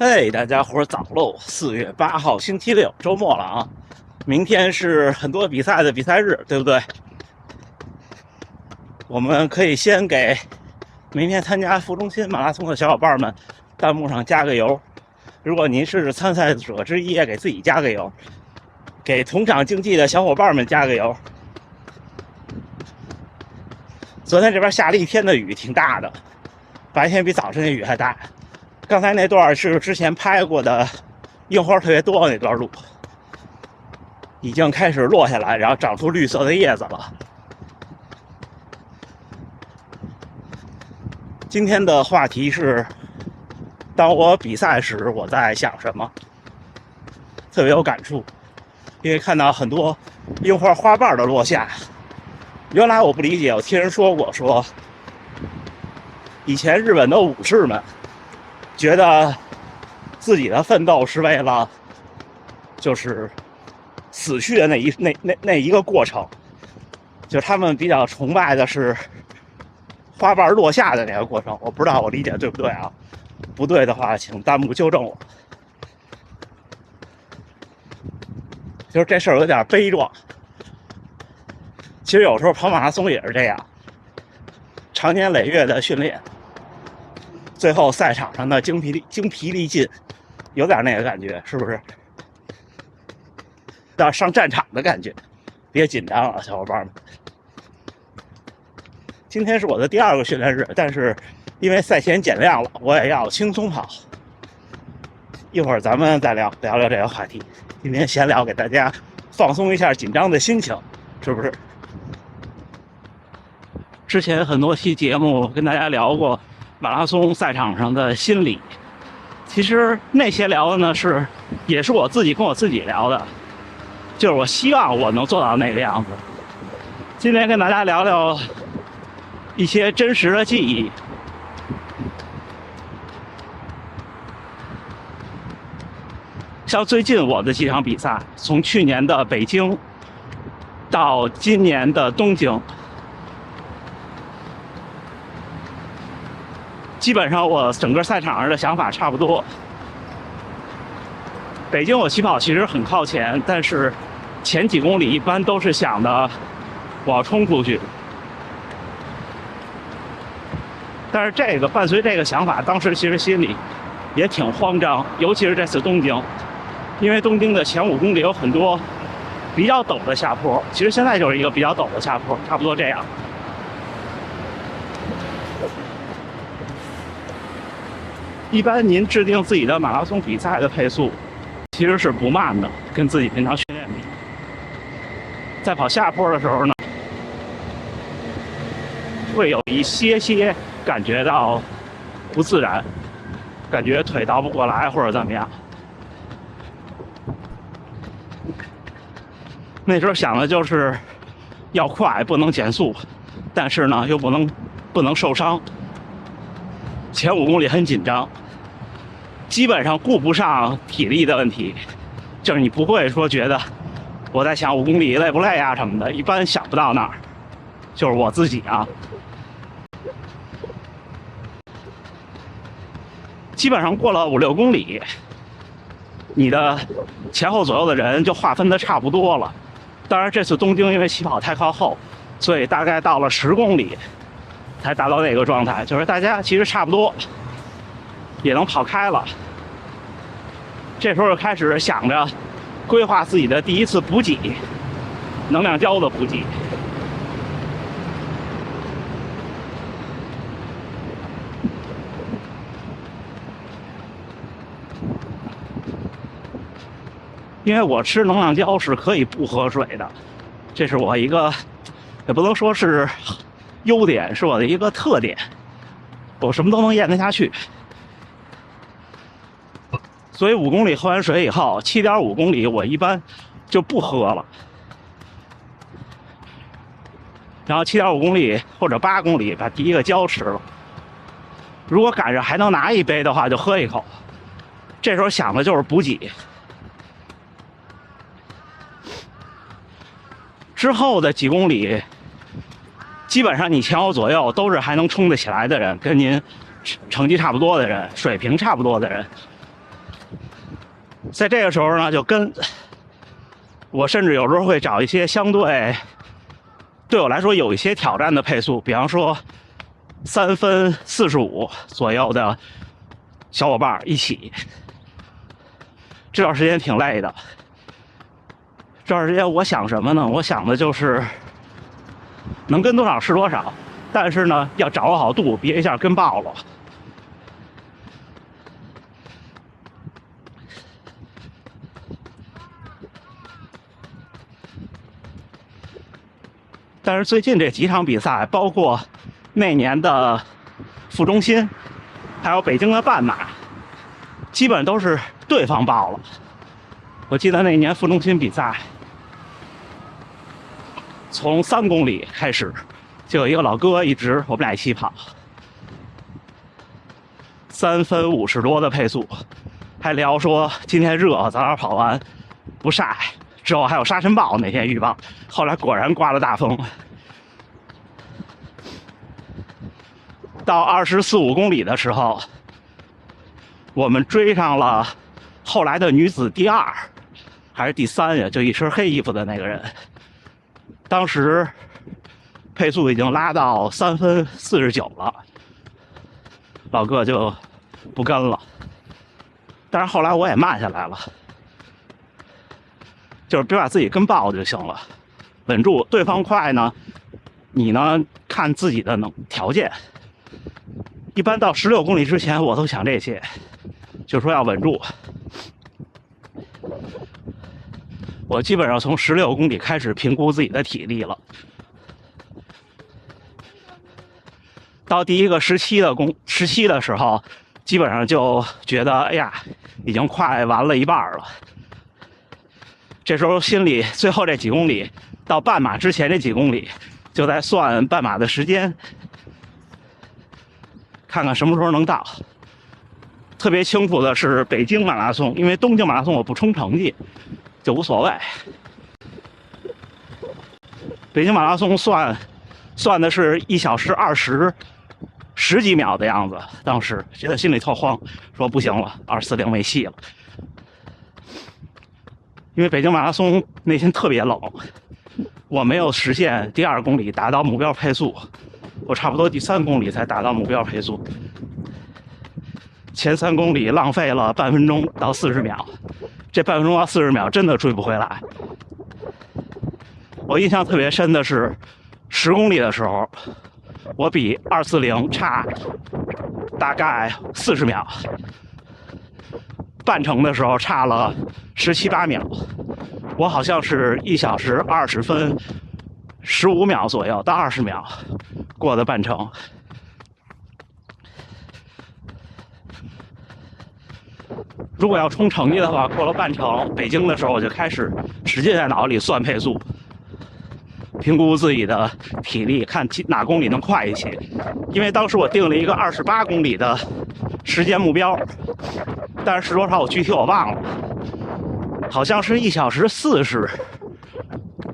嘿，大家伙早喽！4月8号，星期六，周末了啊！明天是很多比赛的比赛日，对不对？我们可以先给明天参加副中心马拉松的小伙伴们弹幕上加个油。如果您是参赛者之一，也给自己加个油，给同场竞技的小伙伴们加个油。昨天这边下了一天的雨，挺大的，白天比早晨那雨还大。刚才那段是之前拍过的樱花特别多那段路，已经开始落下来，然后长出绿色的叶子了。今天的话题是，当我比赛时我在想什么，特别有感触，因为看到很多樱花花瓣的落下。原来我不理解，我听人说过，说以前日本的武士们觉得自己的奋斗是为了就是死去的那一个过程，就他们比较崇拜的是花瓣落下的那个过程。我不知道我理解对不对啊？不对的话请弹幕纠正我。就是这事儿有点悲壮。其实有时候跑马拉松也是这样，长年累月的训练，最后赛场上的精疲力尽，有点那个感觉，是不是？要上战场的感觉，别紧张啊，小伙伴们。今天是我的第2个训练日，但是因为赛前减量了，我也要轻松跑。一会儿咱们再聊聊这个话题。今天闲聊给大家放松一下紧张的心情，是不是？之前很多期节目跟大家聊过马拉松赛场上的心理，其实那些聊的呢也是我自己跟我自己聊的，就是我希望我能做到那个样子。今天跟大家聊聊一些真实的记忆。像最近我的几场比赛，从去年的北京到今年的东京，基本上我整个赛场上的想法差不多。北京我起跑其实很靠前，但是前几公里一般都是想的我要冲出去。但是这个伴随这个想法，当时其实心里也挺慌张，尤其是这次东京，因为东京的前5公里有很多比较陡的下坡，其实现在就是一个比较陡的下坡，差不多这样。一般您制定自己的马拉松比赛的配速其实是不慢的，跟自己平常训练比。在跑下坡的时候呢，会有一些感觉到不自然，感觉腿倒不过来或者怎么样。那时候想的就是要快，不能减速，但是呢又不能受伤。前5公里很紧张，基本上顾不上体力的问题，就是你不会说觉得我在想5公里累不累啊什么的，一般想不到那儿。就是我自己啊，基本上过了5、6公里，你的前后左右的人就划分的差不多了。当然这次东京因为起跑太靠后，所以大概到了10公里才达到那个状态，就是大家其实差不多也能跑开了。这时候开始想着规划自己的第1次补给，能量胶的补给。因为我吃能量胶是可以不喝水的，这是我一个也不能说是优点，是我的一个特点，我什么都能咽得下去。所以5公里喝完水以后，7.5公里我一般就不喝了，然后7.5公里或者8公里把第1个胶吃了。如果赶上还能拿1杯的话，就喝1口。这时候想的就是补给。之后的几公里，基本上你前后左右都是还能冲得起来的人，跟您成绩差不多的人，水平差不多的人。在这个时候呢，就跟我甚至有时候会找一些相对我来说有一些挑战的配速，比方说3分45左右的小伙伴一起。这段时间挺累的。这段时间我想什么呢？我想的就是能跟多少是多少，但是呢，要掌握好度，别一下跟爆了。但是最近这几场比赛，包括那年的副中心，还有北京的半马，基本都是对方爆了。我记得那年副中心比赛，从3公里开始，就有一个老哥一直我们俩一起跑，3分50多的配速，还聊说今天热，早点跑完不晒。之后还有沙尘暴那天预报，后来果然刮了大风。到24、5公里的时候，我们追上了后来的女子第2还是第3呀，就一身黑衣服的那个人。当时配速已经拉到3分49了，老哥就不跟了。但是后来我也慢下来了。就是别把自己跟爆就行了，稳住。对方快呢，你呢看自己的条件。一般到16公里之前，我都想这些，就说要稳住。我基本上从16公里开始评估自己的体力了。到第一个17的时候，基本上就觉得哎呀，已经快完了一半了。这时候心里最后这几公里到半马之前这几公里，就在算半马的时间，看看什么时候能到。特别清楚的是北京马拉松，因为东京马拉松我不冲成绩，就无所谓。北京马拉松算的是1小时20几秒的样子，当时觉得心里特慌，说不行了，240没戏了。因为北京马拉松那天特别冷，我没有实现第2公里达到目标配速，我差不多第3公里才达到目标配速。前3公里浪费了半分钟到40秒，这半分钟到40秒真的追不回来。我印象特别深的是10公里的时候，我比240差大概40秒。半程的时候差了17、18秒，我好像是1小时20分15秒左右到20秒过的半程。如果要冲成绩的话，过了半程，北京的时候我就开始使劲在脑子里算配速，评估自己的体力，看哪公里能快一些。因为当时我定了一个28公里的时间目标，但是多少我具体我忘了，好像是1小时40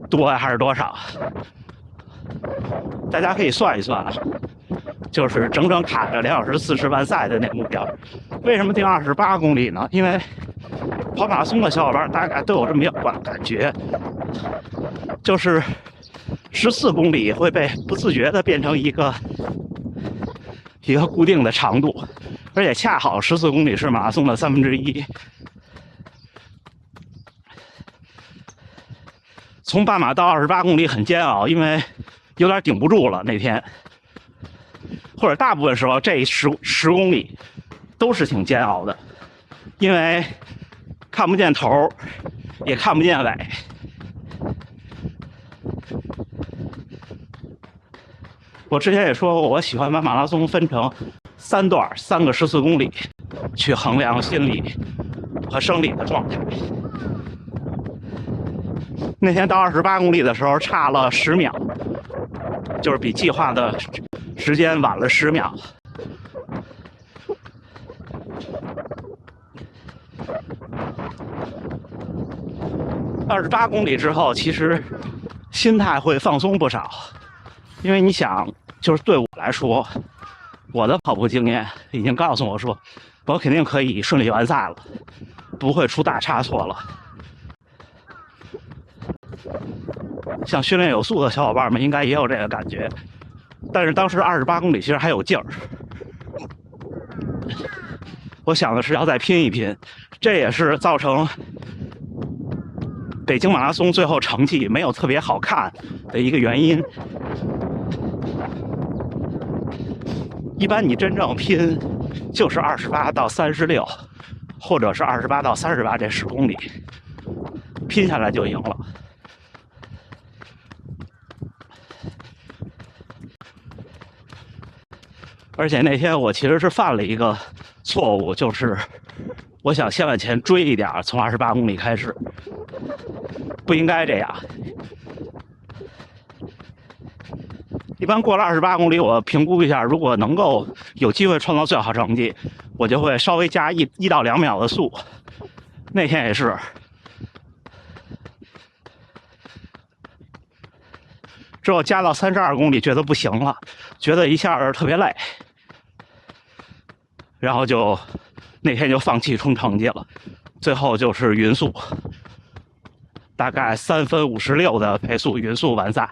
多还是多少？大家可以算一算啊，就是整整卡着2小时40完赛的那个目标。为什么定28公里呢？因为跑马拉松的小伙伴大概都有这么一个感觉，就是14公里会被不自觉的变成一个固定的长度，而且恰好14公里是马拉松的1/3。从半马到28公里很煎熬，因为有点顶不住了那天，或者大部分时候这10公里都是挺煎熬的，因为看不见头，也看不见尾。我之前也说过，我喜欢把马拉松分成3段，3个14公里，去衡量心理和生理的状态。那天到28公里的时候差了10秒，就是比计划的时间晚了10秒。28公里之后，其实心态会放松不少，因为你想，就是对我来说，我的跑步经验已经告诉我说，我肯定可以顺利完赛了，不会出大差错了。像训练有素的小伙伴们应该也有这个感觉，但是当时28公里其实还有劲儿。我想的是要再拼一拼，这也是造成北京马拉松最后成绩没有特别好看的一个原因。一般你真正拼就是28到36，或者是28到38这10公里，拼下来就赢了。而且那天我其实是犯了一个错误，就是我想先往前追一点，从28公里开始，不应该这样。一般过了28公里，我评估一下，如果能够有机会创造最好成绩，我就会稍微加1到2秒的速。那天也是，之后加到32公里，觉得不行了，觉得一下特别累，然后那天就放弃冲成绩了。最后就是匀速，大概3分56的配速匀速完赛。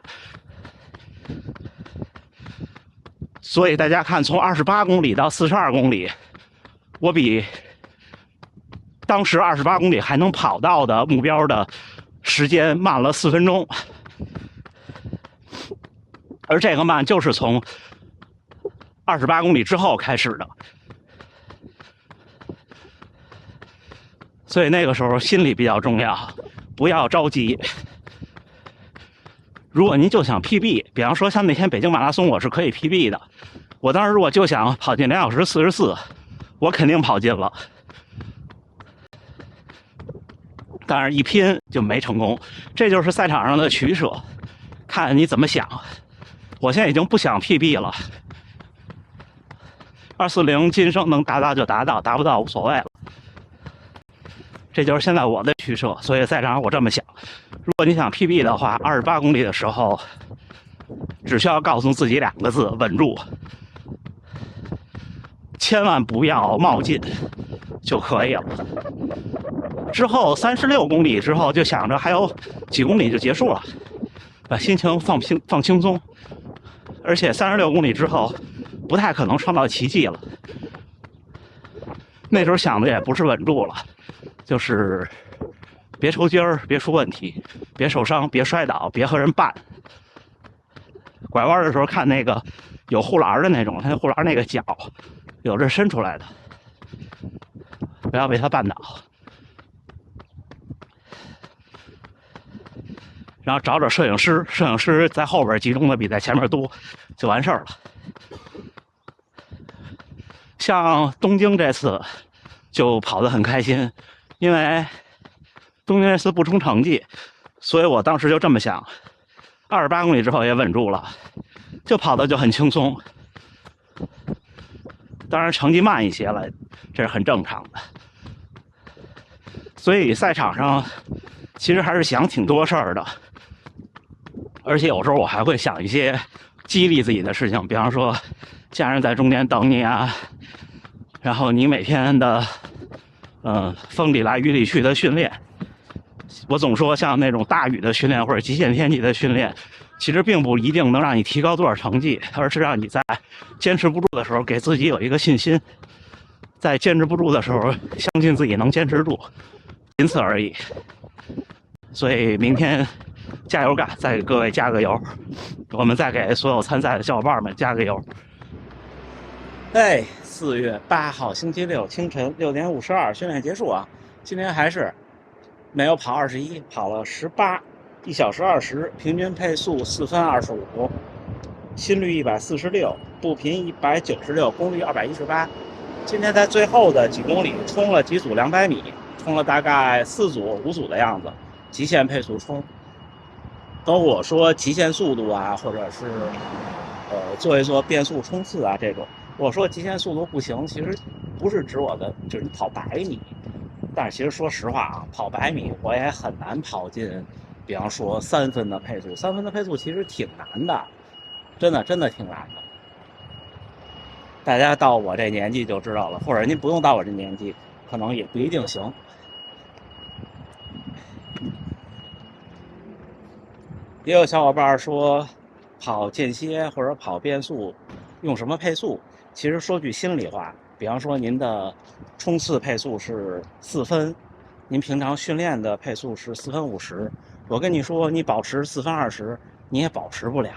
所以大家看，从28公里到42公里，我比当时28公里还能跑到的目标的时间慢了4分钟。而这个慢就是从28公里之后开始的，所以那个时候心理比较重要，不要着急。如果您就想 PB， 比方说像那天北京马拉松，我是可以 PB 的。我当时如果就想跑进2小时44，我肯定跑进了。但是一拼就没成功，这就是赛场上的取舍，看你怎么想。我现在已经不想 PB 了，240今生能达到就达到，达不到无所谓了。这就是现在我的取舍，所以赛场上我这么想。如果你想 PB 的话，28公里的时候，只需要告诉自己2个字：稳住，千万不要冒进就可以了。之后36公里之后，就想着还有几公里就结束了，把心情放轻松。而且36公里之后，不太可能创造奇迹了。那时候想的也不是稳住了，就是别抽筋儿，别出问题，别受伤，别摔倒，别和人绊。拐弯的时候看那个有护栏的那种，它护栏那个脚有这伸出来的，不要被它绊倒。然后找摄影师，摄影师在后边集中的比在前面多，就完事儿了。像东京这次就跑得很开心，因为东京这次不冲成绩，所以我当时就这么想，28公里之后也稳住了，就跑得就很轻松。当然成绩慢一些了，这是很正常的。所以赛场上其实还是想挺多事儿的。而且有时候我还会想一些激励自己的事情，比方说家人在中间等你啊，然后你每天的风里来雨里去的训练。我总说像那种大雨的训练或者极限天气的训练，其实并不一定能让你提高多少成绩，而是让你在坚持不住的时候给自己有一个信心，在坚持不住的时候相信自己能坚持住，仅此而已。所以明天加油干，再给各位加个油，我们再给所有参赛的小伙伴们加个油。4月8号星期六清晨6点52，训练结束啊。今天还是没有跑21，跑了18，1小时20，平均配速4分25，心率146，步频196，功率218。今天在最后的几公里冲了几组200米，冲了大概4组5组的样子，极限配速冲。都我说极限速度啊，或者是做一做变速冲刺啊这种，我说极限速度不行，其实不是指我的就是跑100米，但是其实说实话啊，跑100米我也很难跑进，比方说3分的配速，3分的配速其实挺难的，真的挺难的。大家到我这年纪就知道了，或者您不用到我这年纪，可能也不一定行。也有小伙伴说，跑间歇或者跑变速，用什么配速？其实说句心里话，比方说您的冲刺配速是4分，您平常训练的配速是4分50，我跟你说，你保持4分20，你也保持不了，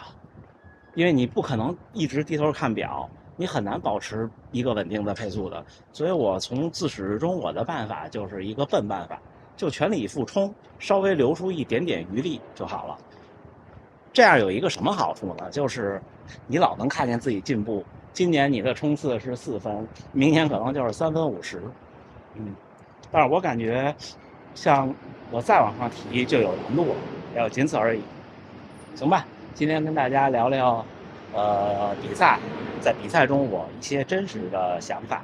因为你不可能一直低头看表，你很难保持一个稳定的配速的。所以我从自始至终，我的办法就是一个笨办法，就全力以赴冲，稍微留出一点点余力就好了。这样有一个什么好处呢？就是你老能看见自己进步。今年你的冲刺是4分，明年可能就是3分50。但是我感觉，像我再往上提就有难度了，也仅此而已。行吧，今天跟大家聊聊，比赛，在比赛中我一些真实的想法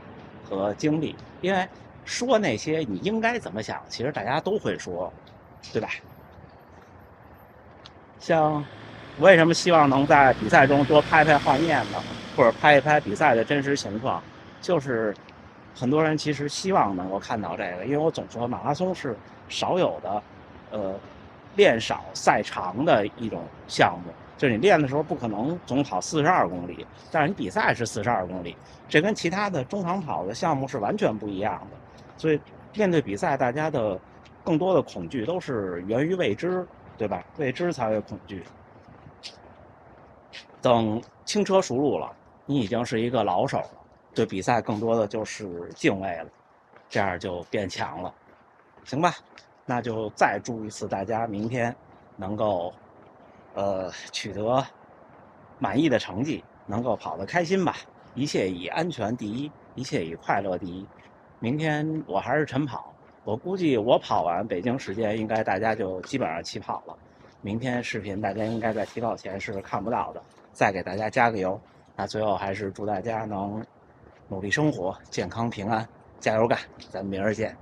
和经历。因为说那些你应该怎么想，其实大家都会说，对吧？像为什么希望能在比赛中多拍拍画面呢？或者拍一拍比赛的真实情况？就是很多人其实希望能够看到这个，因为我总说马拉松是少有的，练少赛长的一种项目。就是你练的时候不可能总跑42公里，但是你比赛是42公里，这跟其他的中长跑的项目是完全不一样的。所以面对比赛，大家的更多的恐惧都是源于未知。对吧？未知才会恐惧。等轻车熟路了，你已经是一个老手了，对比赛更多的就是敬畏了，这样就变强了。行吧，那就再祝一次大家明天能够取得满意的成绩，能够跑得开心吧。一切以安全第一，一切以快乐第一。明天我还是晨跑，我估计我跑完北京时间，应该大家就基本上起跑了。明天视频大家应该在起跑前是看不到的，再给大家加个油。那最后还是祝大家能努力生活，健康平安，加油干！咱们明儿见。